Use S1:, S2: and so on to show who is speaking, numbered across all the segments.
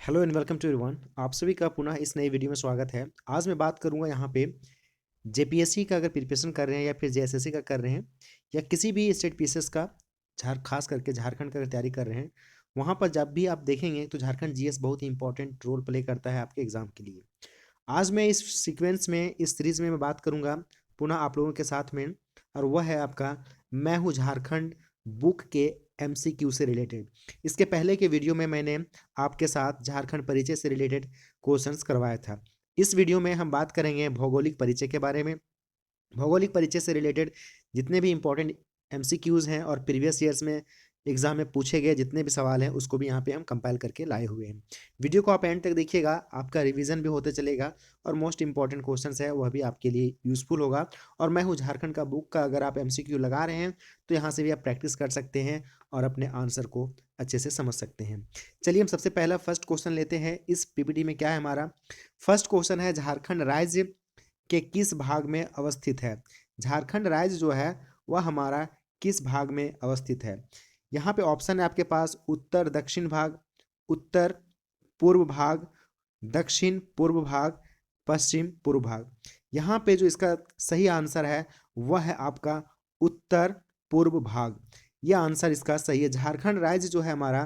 S1: Hello and welcome to everyone. आप सभी का पुनः इस नई वीडियो में स्वागत है। आज मैं बात करूंगा यहाँ पे जेपीएससी का अगर प्रिपरेशन कर रहे हैं या फिर जेएसएससी का कर रहे हैं या किसी भी स्टेट पीसीएस का खास करके झारखंड का अगर तैयारी कर रहे हैं, वहाँ पर जब भी आप देखेंगे तो झारखंड जीएस बहुत ही इंपॉर्टेंट रोल प्ले करता है आपके एग्जाम के लिए। आज मैं इस सीक्वेंस में इस सीरीज में मैं बात करूंगा पुनः आप लोगों के साथ में, और वह है आपका मैं हूँ झारखंड बुक के एमसीक्यू से रिलेटेड। इसके पहले के वीडियो में मैंने आपके साथ झारखंड परिचय से रिलेटेड क्वेश्चंस करवाया था। इस वीडियो में हम बात करेंगे भौगोलिक परिचय के बारे में। भौगोलिक परिचय से रिलेटेड जितने भी इंपॉर्टेंट एमसीक्यूज़ हैं और प्रीवियस ईयर्स में एग्जाम में पूछे गए जितने भी सवाल हैं उसको भी यहाँ पे हम कंपाइल करके लाए हुए हैं। वीडियो को आप एंड तक देखिएगा, आपका रिवीजन भी होते चलेगा और मोस्ट इंपॉर्टेंट क्वेश्चंस है वह भी आपके लिए यूजफुल होगा। और मैं हूँ झारखंड का बुक का अगर आप एमसीक्यू लगा रहे हैं तो यहाँ से भी आप प्रैक्टिस कर सकते हैं और अपने आंसर को अच्छे से समझ सकते हैं। चलिए हम सबसे पहला फर्स्ट क्वेश्चन लेते हैं। इस पीपीटी में क्या है हमारा फर्स्ट क्वेश्चन है, झारखंड राज्य के किस भाग में अवस्थित है। झारखंड राज्य जो है वह हमारा किस भाग में अवस्थित है। यहाँ पे ऑप्शन है आपके पास उत्तर दक्षिण भाग, उत्तर पूर्व भाग, दक्षिण पूर्व भाग, पश्चिम पूर्व भाग। यहाँ पे जो इसका सही आंसर है वह है आपका उत्तर पूर्व भाग। यह आंसर इसका सही है। झारखंड राज्य जो है हमारा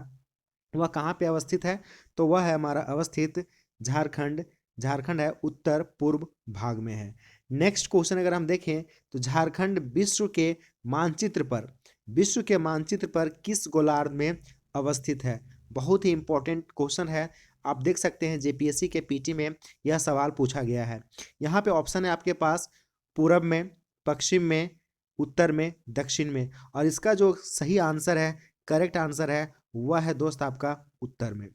S1: वह कहाँ पे अवस्थित है, तो वह है हमारा अवस्थित झारखंड। झारखंड है उत्तर पूर्व भाग में है। नेक्स्ट क्वेश्चन अगर हम देखें तो झारखंड विश्व के मानचित्र पर किस गोलार्ध में अवस्थित है। बहुत ही इंपॉर्टेंट क्वेश्चन है। आप देख सकते हैं जेपीएससी के पीटी में यह सवाल पूछा गया है। यहाँ पे ऑप्शन है आपके पास पूरब में, पश्चिम में, उत्तर में, दक्षिण में, और इसका जो सही आंसर है, करेक्ट आंसर है, वह है दोस्त आपका उत्तर में।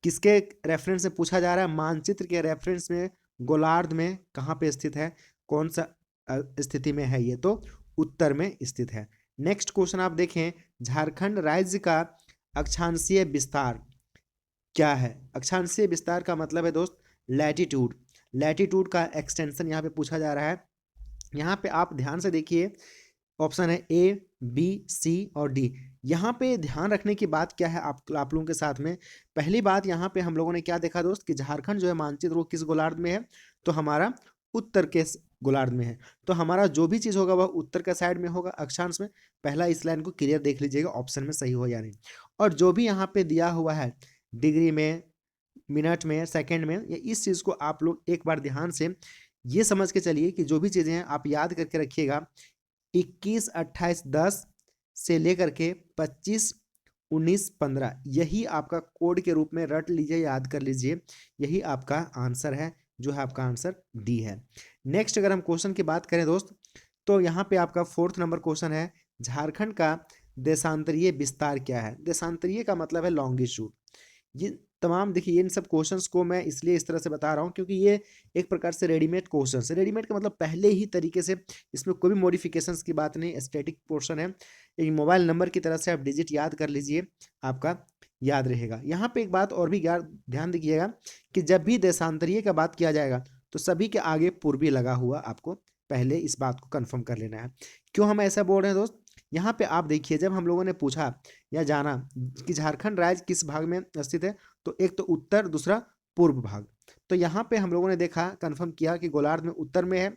S1: किसके रेफरेंस से पूछा जा रहा है, मानचित्र के रेफरेंस में गोलार्ध में कहाँ पे स्थित है, कौन सा स्थिति में है ये, तो उत्तर में स्थित है। नेक्स्ट क्वेश्चन आप देखें, झारखंड राज्य का अक्षांशीय विस्तार क्या है। अक्षांशीय विस्तार का मतलब है दोस्त लैटिट्यूड। लैटिट्यूड का एक्सटेंशन यहाँ पे पूछा जा रहा है। यहाँ पे आप ध्यान से देखिए, ऑप्शन है ए, बी, सी और डी। यहाँ पे ध्यान रखने की बात क्या है आप लोगों के साथ में, पहली बात यहाँ पे हम लोगों ने क्या देखा दोस्त कि झारखंड जो है मानचित्र वो किस गोलार्ध में है, तो हमारा उत्तर के गोलार्ध में है। तो हमारा जो भी चीज़ होगा वह उत्तर का साइड में होगा अक्षांश में। पहला इस लाइन को क्लियर देख लीजिएगा ऑप्शन में सही हो या नहीं। और जो भी यहाँ पे दिया हुआ है डिग्री में, मिनट में, सेकंड में, या इस चीज़ को आप लोग एक बार ध्यान से ये समझ के चलिए कि जो भी चीज़ें हैं आप याद करके रखिएगा। 21, 28, 10 से लेकर के 25, 19, 15, यही आपका कोड के रूप में रट लीजिए, याद कर लीजिए। यही आपका आंसर है, जो है आपका आंसर डी है। नेक्स्ट अगर हम क्वेश्चन की बात करें दोस्त, तो यहाँ पे आपका फोर्थ नंबर क्वेश्चन है, झारखंड का देशांतरीय विस्तार क्या है। देशांतरीय का मतलब है लॉन्गिट्यूड। ये तमाम देखिए, इन सब क्वेश्चंस को मैं इसलिए इस तरह से बता रहा हूँ क्योंकि ये एक प्रकार से रेडीमेड क्वेश्चन है। रेडीमेड का मतलब पहले ही तरीके से, इसमें कोई भी मॉडिफिकेशंस की बात नहीं, स्टैटिक पोर्शन है। एक मोबाइल नंबर की तरह से आप डिजिट याद कर लीजिए, आपका याद रहेगा। यहाँ पे एक बात और भी ध्यान दीजिएगा कि जब भी देशांतरीय का बात किया जाएगा तो सभी के आगे पूर्वी लगा हुआ आपको पहले इस बात को कन्फर्म कर लेना है। क्यों हम ऐसा बोल रहे हैं दोस्त, यहाँ पे आप देखिए, जब हम लोगों ने पूछा या जाना कि झारखंड राज्य किस भाग में स्थित है, तो एक तो उत्तर, दूसरा पूर्व भाग। तो यहाँ पे हम लोगों ने देखा, कंफर्म किया कि गोलार्ध में उत्तर में है,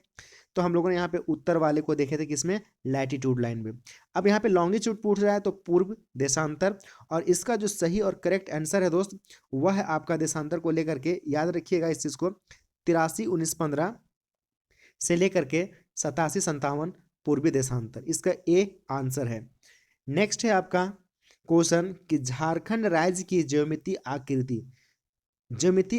S1: तो हम लोगों ने यहाँ पे उत्तर वाले को देखे थे किसमें, लैटिट्यूड लाइन में। अब यहाँ पे लॉन्गिट्यूड पूछ रहा है तो पूर्व देशांतर, और इसका जो सही और करेक्ट आंसर है दोस्त वह है आपका देशांतर को लेकर के, याद रखिएगा इस चीज को, 83, 19, 15 से लेकर के 87, 57 पूर्वी देशांतर, इसका ए आंसर है। नेक्स्ट है आपका क्वेश्चन कि झारखंड राज्य की ज्योमेट्री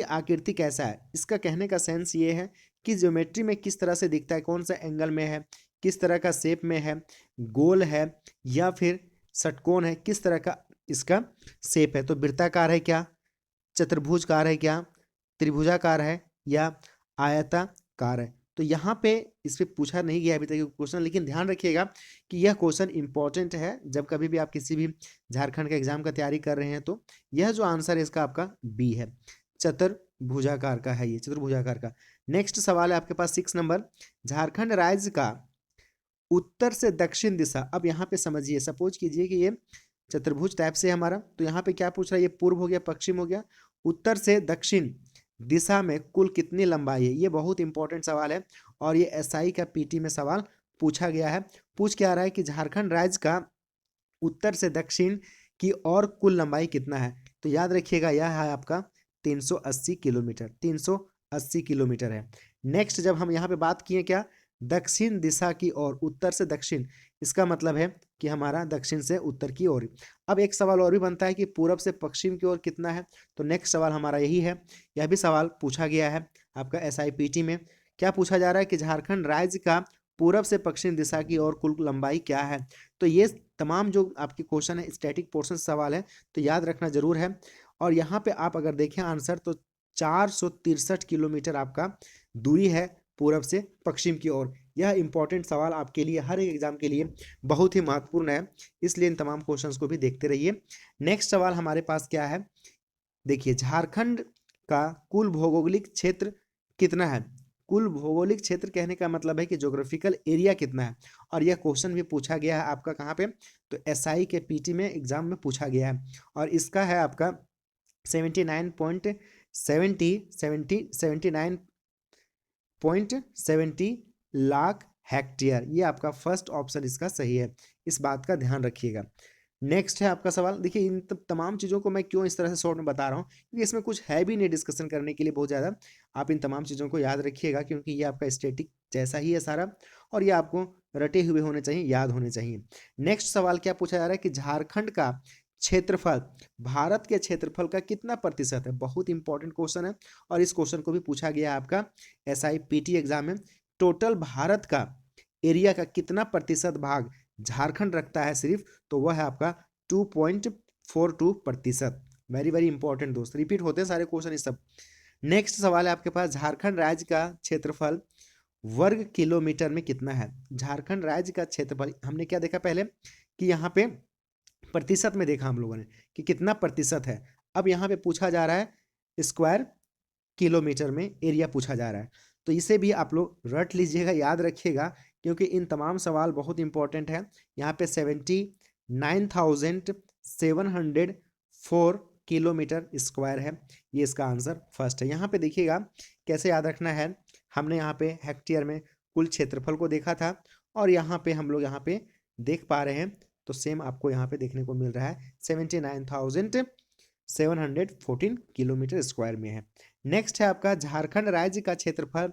S1: आकृति कैसा है। इसका कहने का सेंस ये है कि ज्योमेट्री में किस तरह से दिखता है, कौन सा एंगल में है, किस तरह का शेप में है, गोल है या फिर षटकोण है, किस तरह का इसका शेप है। तो वृत्ताकार है क्या, चतुर्भुजकार है क्या, त्रिभुजाकार है या आयताकार है। तो यहाँ पे इस पे पूछा नहीं गया अभी तक क्वेश्चन, लेकिन ध्यान रखिएगा कि यह क्वेश्चन इंपॉर्टेंट है जब कभी भी आप किसी भी झारखंड के एग्जाम का तैयारी कर रहे हैं। तो यह जो आंसर है इसका आपका बी है, चतुर्भुजाकार का है ये, चतुर्भुजाकार का। नेक्स्ट सवाल है आपके पास 6 नंबर, झारखंड राज्य का उत्तर से दक्षिण दिशा। अब यहाँ पे समझिए, सपोज कीजिए कि ये चतुर्भुज टाइप से हमारा। तो यहाँ पे क्या पूछ रहा है, ये पूर्व हो गया, पश्चिम हो गया, उत्तर से दक्षिण दिशा में कुल कितनी लंबाई है। ये बहुत इंपॉर्टेंट सवाल है और ये एसआई का पीटी में सवाल पूछा गया है। पूछ क्या रहा है कि झारखंड राज्य का उत्तर से दक्षिण की और कुल लंबाई कितना है। तो याद रखिएगा यह है आपका 380 किलोमीटर, 380 किलोमीटर है। नेक्स्ट जब हम यहाँ पे बात किए क्या, दक्षिण दिशा की ओर, उत्तर से दक्षिण, इसका मतलब है कि हमारा दक्षिण से उत्तर की ओर। अब एक सवाल और भी बनता है कि पूरब से पश्चिम की ओर कितना है। तो नेक्स्ट सवाल हमारा यही है, यह भी सवाल पूछा गया है आपका एसआईपीटी में। क्या पूछा जा रहा है कि झारखंड राज्य का पूरब से पश्चिम दिशा की ओर कुल लंबाई क्या है। तो ये तमाम जो आपके क्वेश्चन है स्टैटिक पोर्शन सवाल है, तो याद रखना जरूर है। और यहाँ पे आप अगर देखें आंसर तो 463 किलोमीटर आपका दूरी है पूरब से पश्चिम की ओर। यह इंपॉर्टेंट सवाल आपके लिए हर एक एग्जाम के लिए बहुत ही महत्वपूर्ण है, इसलिए इन तमाम क्वेश्चंस को भी देखते रहिए। नेक्स्ट सवाल हमारे पास क्या है, देखिए झारखंड का कुल भौगोलिक क्षेत्र कितना है। कुल भौगोलिक क्षेत्र कहने का मतलब है कि ज्योग्राफिकल एरिया कितना है। और यह क्वेश्चन भी पूछा गया है आपका कहाँ पे, तो एसआई के पीटी में एग्जाम में पूछा गया है। और इसका है आपका 79.70 लाख हेक्टेयर। ये आपका फर्स्ट ऑप्शन इसका सही है, इस बात का ध्यान रखिएगा। नेक्स्ट है आपका सवाल, देखिए इन तमाम चीज़ों को मैं क्यों इस तरह से शॉर्ट में बता रहा हूँ, क्योंकि इसमें कुछ है भी नहीं डिस्कशन करने के लिए बहुत ज़्यादा। आप इन तमाम चीज़ों को याद रखिएगा क्योंकि ये आपका स्टैटिक जैसा ही है सारा, और ये आपको रटे हुए होने चाहिए, याद होने चाहिए। नेक्स्ट सवाल क्या पूछा जा रहा है कि झारखंड का क्षेत्रफल भारत के क्षेत्रफल का कितना प्रतिशत है। बहुत इंपॉर्टेंट क्वेश्चन है और इस क्वेश्चन को भी पूछा गया है आपका एसआईपीटी एग्जाम में। टोटल भारत का एरिया का कितना प्रतिशत भाग झारखंड रखता है सिर्फ, तो वह है आपका 2.42%। वेरी वेरी इंपॉर्टेंट दोस्त, रिपीट होते हैं सारे क्वेश्चन ये सब। नेक्स्ट सवाल है आपके पास, झारखंड राज्य का क्षेत्रफल वर्ग किलोमीटर में कितना है। झारखंड राज्य का क्षेत्रफल हमने क्या देखा पहले कि यहाँ पे प्रतिशत में देखा हम लोगों ने कि कितना प्रतिशत है। अब यहाँ पे पूछा जा रहा है स्क्वायर किलोमीटर में एरिया पूछा जा रहा है। तो इसे भी आप लोग रट लीजिएगा, याद रखिएगा क्योंकि इन तमाम सवाल बहुत इंपॉर्टेंट है। यहाँ पे 79,704 किलोमीटर स्क्वायर है, ये इसका आंसर फर्स्ट है। यहाँ पे देखिएगा कैसे याद रखना है, हमने यहाँ पे हेक्टेयर में कुल क्षेत्रफल को देखा था और यहाँ पे हम लोग यहाँ पे देख पा रहे हैं, तो सेम आपको यहाँ पे देखने को मिल रहा है 79,714 किलोमीटर स्क्वायर में है। नेक्स्ट है आपका झारखंड राज्य का क्षेत्रफल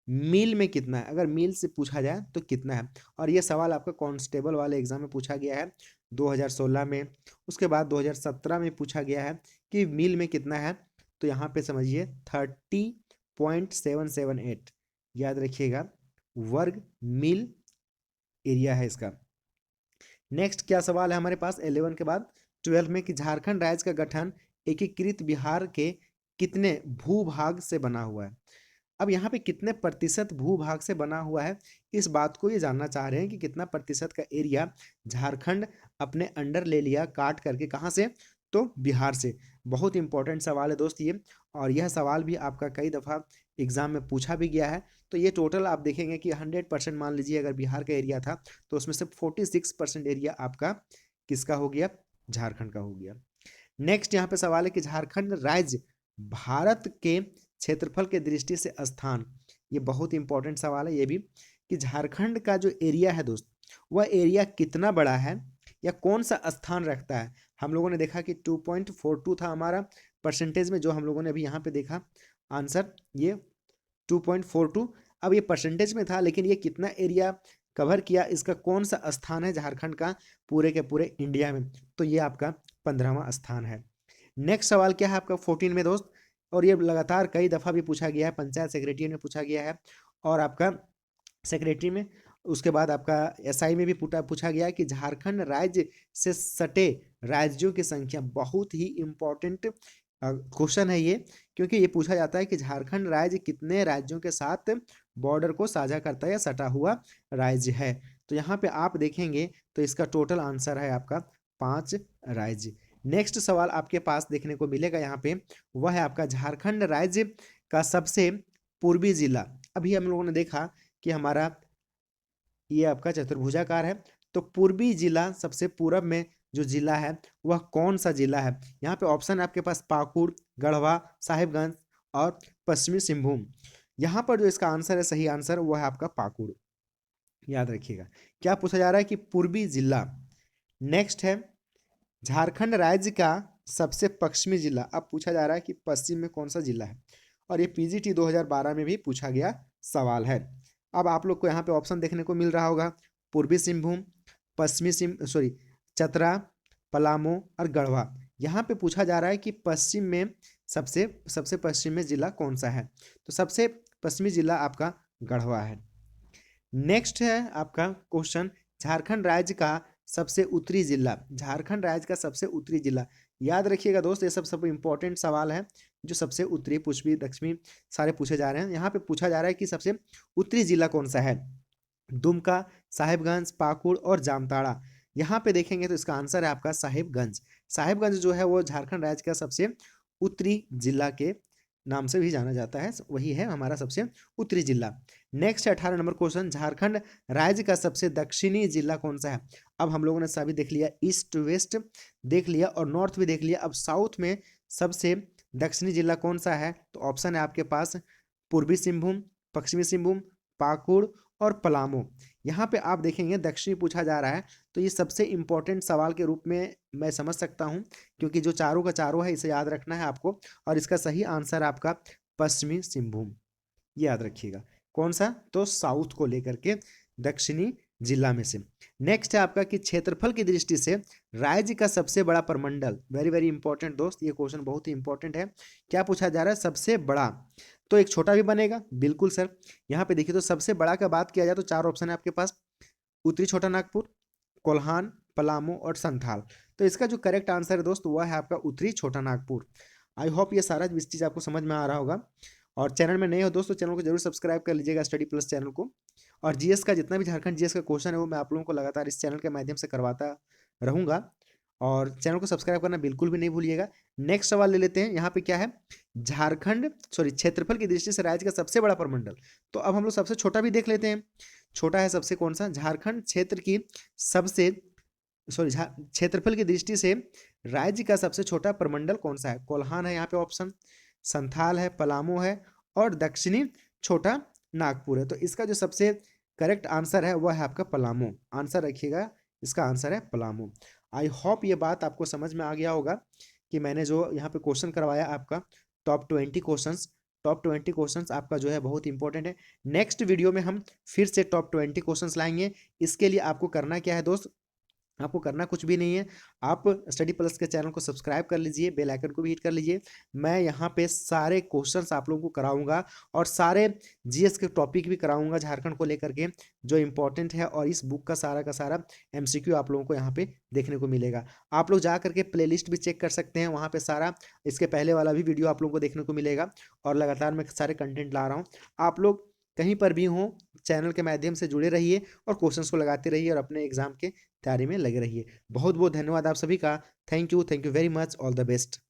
S1: मील में कितना है। अगर मील से पूछा जाए तो कितना है, और ये सवाल आपका कांस्टेबल वाले एग्जाम में पूछा गया है 2016 में, उसके बाद 2017 में पूछा गया है कि मील में कितना है। तो यहाँ पे समझिए 30.778, याद रखिएगा वर्ग मील एरिया है इसका। नेक्स्ट क्या सवाल है हमारे पास 11 के बाद 12 में कि झारखंड राज्य का गठन एकीकृत बिहार के कितने भूभाग से बना हुआ है। अब यहाँ पे कितने प्रतिशत भूभाग से बना हुआ है, इस बात को ये जानना चाह रहे हैं कि कितना प्रतिशत का एरिया झारखंड अपने अंडर ले लिया काट करके, कहाँ से, तो बिहार से। बहुत इंपॉर्टेंट सवाल है दोस्त ये, और यह सवाल भी आपका कई दफ़ा एग्जाम में पूछा भी गया है। तो ये टोटल आप देखेंगे कि 100% मान लीजिए अगर बिहार का एरिया था तो उसमें से 46% एरिया आपका किसका हो गया, झारखंड का हो गया। नेक्स्ट यहाँ पे सवाल है कि झारखंड राज्य भारत के क्षेत्रफल के दृष्टि से स्थान, ये बहुत इंपॉर्टेंट सवाल है ये भी, कि झारखंड का जो एरिया है दोस्त वह एरिया कितना बड़ा है या कौन सा स्थान रखता है। हम लोगों ने देखा कि 2.42 था हमारा परसेंटेज में, जो हम लोगों ने अभी यहाँ पे देखा आंसर ये 2.42। अब ये परसेंटेज में था लेकिन ये कितना एरिया कवर किया, इसका कौन सा स्थान है झारखंड का पूरे के पूरे इंडिया में, तो ये आपका 15वां स्थान है। नेक्स्ट सवाल क्या है आपका 14 में दोस्त, और ये लगातार कई दफ़ा भी पूछा गया है, पंचायत सेक्रेटरी में पूछा गया है और आपका सेक्रेटरी में, उसके बाद आपका एसआई में भी पूछा गया है कि झारखंड राज्य से सटे राज्यों की संख्या। बहुत ही इम्पोर्टेंट क्वेश्चन है ये, क्योंकि ये पूछा जाता है कि झारखंड राज्य कितने राज्यों के साथ बॉर्डर को साझा करता है या सटा हुआ राज्य है। तो यहाँ पे आप देखेंगे तो इसका टोटल आंसर है आपका 5 राज्य। नेक्स्ट सवाल आपके पास देखने को मिलेगा यहाँ पे, वह है आपका झारखंड राज्य का सबसे पूर्वी जिला। अभी हम लोगों ने देखा कि हमारा ये आपका चतुर्भुजाकार है, तो पूर्वी जिला सबसे पूरब में जो जिला है वह कौन सा जिला है। यहाँ पे ऑप्शन है आपके पास पाकुड़, गढ़वा, साहिबगंज और पश्चिमी सिंहभूम। यहाँ पर जो इसका आंसर है, सही आंसर वो है आपका पाकुड़, याद रखिएगा। क्या पूछा जा रहा है कि पूर्वी जिला। नेक्स्ट है झारखंड राज्य का सबसे पश्चिमी जिला। अब पूछा जा रहा है कि पश्चिम में कौन सा जिला है, और ये पीजीटी 2012 में भी पूछा गया सवाल है। अब आप लोग को यहाँ पे ऑप्शन देखने को मिल रहा होगा, पूर्वी सिंहभूम, पश्चिमी सिंह सॉरी चतरा, पलामू और गढ़वा। यहाँ पे पूछा जा रहा है कि पश्चिम में सबसे सबसे पश्चिम में जिला कौन सा है, तो सबसे पश्चिमी जिला आपका गढ़वा है। नेक्स्ट है आपका क्वेश्चन, झारखंड राज्य का सबसे उत्तरी जिला। झारखंड राज्य का सबसे उत्तरी जिला, याद रखिएगा दोस्त, ये सब इंपॉर्टेंट सवाल है जो सबसे उत्तरी, पूर्वी, दक्षिणी सारे पूछे जा रहे हैं। यहाँ पे पूछा जा रहा है कि सबसे उत्तरी जिला कौन सा है, दुमका, साहिबगंज, पाकुड़ और जामताड़ा। यहाँ पे देखेंगे तो इसका आंसर है आपका साहिबगंज। साहिबगंज जो है वो झारखंड राज्य का सबसे उत्तरी जिला के नाम से भी जाना जाता है, वही है हमारा सबसे उत्तरी जिला। नेक्स्ट 18 नंबर क्वेश्चन, झारखंड राज्य का सबसे दक्षिणी जिला कौन सा है। अब हम लोगों ने सभी देख लिया, ईस्ट वेस्ट देख लिया और नॉर्थ भी देख लिया। अब साउथ में सबसे दक्षिणी जिला कौन सा है, तो ऑप्शन है आपके पास पूर्वी सिंहभूम, पश्चिमी सिंहभूम, पाकुड़ और पलामू। यहाँ पे आप देखेंगे दक्षिणी पूछा जा रहा है, तो ये सबसे इंपॉर्टेंट सवाल के रूप में मैं समझ सकता हूँ, क्योंकि जो चारों का चारों है इसे याद रखना है आपको। और इसका सही आंसर आपका पश्चिमी सिंहभूम, ये याद रखिएगा। कौन सा, तो साउथ को लेकर के दक्षिणी जिला में से। नेक्स्ट है आपका कि क्षेत्रफल की दृष्टि से राज्य का सबसे बड़ा प्रमंडल। वेरी वेरी इंपॉर्टेंट दोस्त, ये क्वेश्चन बहुत ही इंपॉर्टेंट है। क्या पूछा जा रहा है, सबसे बड़ा, तो एक छोटा भी बनेगा, बिल्कुल सर। यहाँ पे देखिए तो सबसे बड़ा का बात किया जाए तो चार ऑप्शन है आपके पास, उत्तरी छोटा नागपुर, कोल्हान, पलामू और संथाल। तो इसका जो करेक्ट आंसर है दोस्त वह है आपका उत्तरी छोटा नागपुर। आई होप ये सारा चीज़ आपको समझ में आ रहा होगा। और चैनल में नए हो दोस्तों, चैनल को जरूर सब्सक्राइब कर लीजिएगा, स्टडी प्लस चैनल को। और जीएस का जितना भी झारखंड जीएस का क्वेश्चन है वो मैं आप लोगों को लगातार इस चैनल के माध्यम से करवाता रहूँगा, और चैनल को सब्सक्राइब करना बिल्कुल भी नहीं भूलिएगा। नेक्स्ट सवाल ले लेते हैं, यहाँ पे क्या है, झारखंड क्षेत्रफल की दृष्टि से राज्य का सबसे बड़ा प्रमंडल। तो अब हम लोग सबसे छोटा भी देख लेते हैं। छोटा है सबसे कौन सा, झारखंड क्षेत्र की सबसे क्षेत्रफल की दृष्टि से राज्य का सबसे छोटा प्रमंडल कौन सा है। कोल्हान है यहाँ पे ऑप्शन, संथाल है, पलामू है और दक्षिणी छोटा नागपुर है। तो इसका जो सबसे करेक्ट आंसर है वह है आपका पलामू। आंसर रखिएगा, इसका आंसर है पलामू। आई होप ये बात आपको समझ में आ गया होगा कि मैंने जो यहाँ पे क्वेश्चन करवाया आपका टॉप 20 क्वेश्चंस, टॉप 20 क्वेश्चंस आपका जो है बहुत इंपॉर्टेंट है। नेक्स्ट वीडियो में हम फिर से टॉप 20 क्वेश्चंस लाएंगे। इसके लिए आपको करना क्या है दोस्त, आपको करना कुछ भी नहीं है, आप स्टडी प्लस के चैनल को सब्सक्राइब कर लीजिए, बेल आइकन को भी हिट कर लीजिए। मैं यहाँ पे सारे क्वेश्चंस आप लोगों को कराऊंगा और सारे जीएस के टॉपिक भी कराऊंगा झारखंड को लेकर के जो इंपॉर्टेंट है। और इस बुक का सारा एमसीक्यू आप लोगों को यहाँ पे देखने को मिलेगा। आप लोग जा करके प्लेलिस्ट भी चेक कर सकते हैं, वहाँ पे सारा इसके पहले वाला भी वीडियो आप लोगों को देखने को मिलेगा। और लगातार मैं सारे कंटेंट ला रहा हूँ, आप लोग कहीं पर भी हों चैनल के माध्यम से जुड़े रहिए और क्वेश्चंस को लगाते रहिए और अपने एग्जाम के तैयारी में लगे रहिए। बहुत बहुत धन्यवाद आप सभी का। Thank you very much, all the best.